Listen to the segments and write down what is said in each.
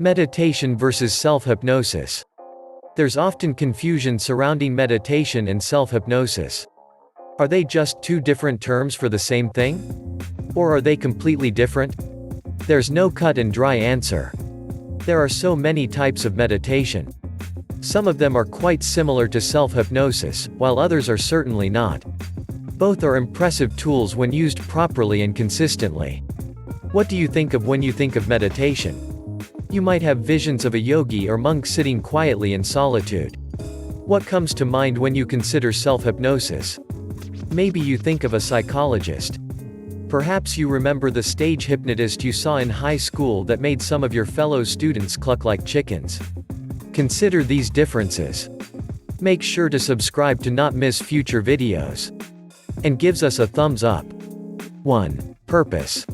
Meditation versus self-hypnosis. There's often confusion surrounding meditation and self-hypnosis. Are they just two different terms for the same thing? Or are they completely different? There's no cut and dry answer. There are so many types of meditation. Some of them are quite similar to self-hypnosis, while others are certainly not. Both are impressive tools when used properly and consistently. What do you think of when you think of meditation? You might have visions of a yogi or monk sitting quietly in solitude. What comes to mind when you consider self-hypnosis? Maybe you think of a psychologist. Perhaps you remember the stage hypnotist you saw in high school that made some of your fellow students cluck like chickens. Consider these differences. Make sure to subscribe to not miss future videos. And gives us a thumbs up. 1. Purpose.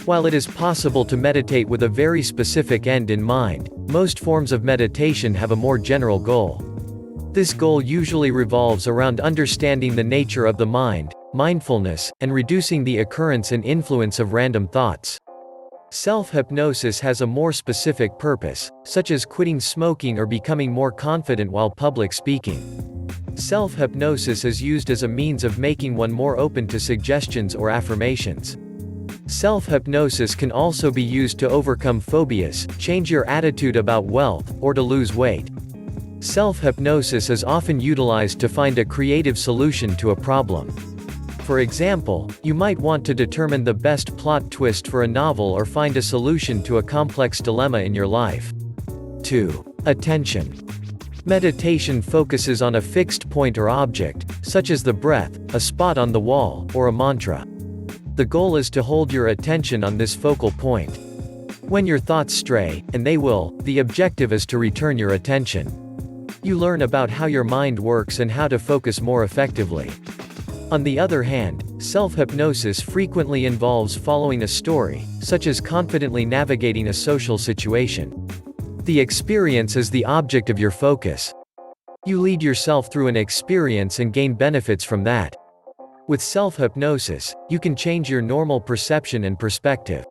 While it is possible to meditate with a very specific end in mind, most forms of meditation have a more general goal. This goal usually revolves around understanding the nature of the mind, mindfulness, and reducing the occurrence and influence of random thoughts. Self-hypnosis has a more specific purpose, such as quitting smoking or becoming more confident while public speaking. Self-hypnosis is used as a means of making one more open to suggestions or affirmations. Self-hypnosis can also be used to overcome phobias, change your attitude about wealth, or to lose weight. Self-hypnosis is often utilized to find a creative solution to a problem. For example, you might want to determine the best plot twist for a novel or find a solution to a complex dilemma in your life. 2. Attention. Meditation focuses on a fixed point or object, such as the breath, a spot on the wall, or a mantra. The goal is to hold your attention on this focal point. When your thoughts stray, and they will, the objective is to return your attention. You learn about how your mind works and how to focus more effectively. On the other hand, self-hypnosis frequently involves following a story, such as confidently navigating a social situation. The experience is the object of your focus. You lead yourself through an experience and gain benefits from that. With self-hypnosis, you can change your normal perception and perspective.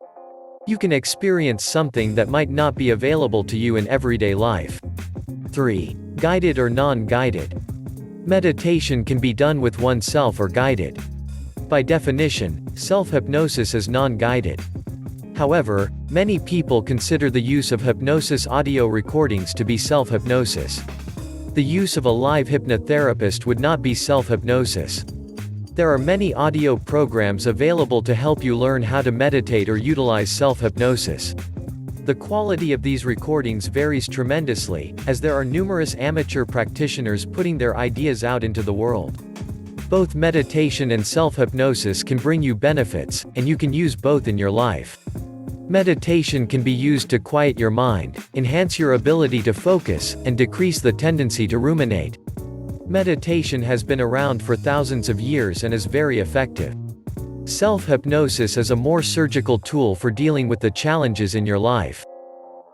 You can experience something that might not be available to you in everyday life. 3. Guided or non-guided. Meditation can be done with oneself or guided. By definition, self-hypnosis is non-guided. However, many people consider the use of hypnosis audio recordings to be self-hypnosis. The use of a live hypnotherapist would not be self-hypnosis. There are many audio programs available to help you learn how to meditate or utilize self-hypnosis. The quality of these recordings varies tremendously, as there are numerous amateur practitioners putting their ideas out into the world. Both meditation and self-hypnosis can bring you benefits, and you can use both in your life. Meditation can be used to quiet your mind, enhance your ability to focus, and decrease the tendency to ruminate. Meditation has been around for thousands of years and is very effective. Self-hypnosis is a more surgical tool for dealing with the challenges in your life.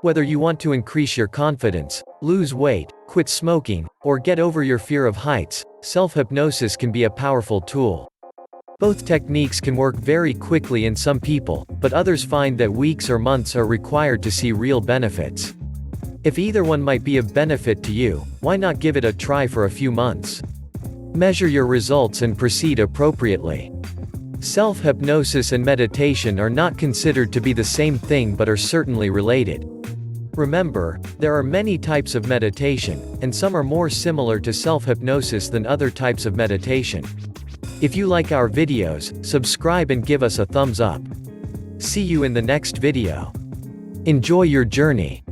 Whether you want to increase your confidence, lose weight, quit smoking, or get over your fear of heights, self-hypnosis can be a powerful tool. Both techniques can work very quickly in some people, but others find that weeks or months are required to see real benefits. If either one might be of benefit to you, why not give it a try for a few months? Measure your results and proceed appropriately. Self-hypnosis and meditation are not considered to be the same thing but are certainly related. Remember, there are many types of meditation, and some are more similar to self-hypnosis than other types of meditation. If you like our videos, subscribe and give us a thumbs up. See you in the next video. Enjoy your journey.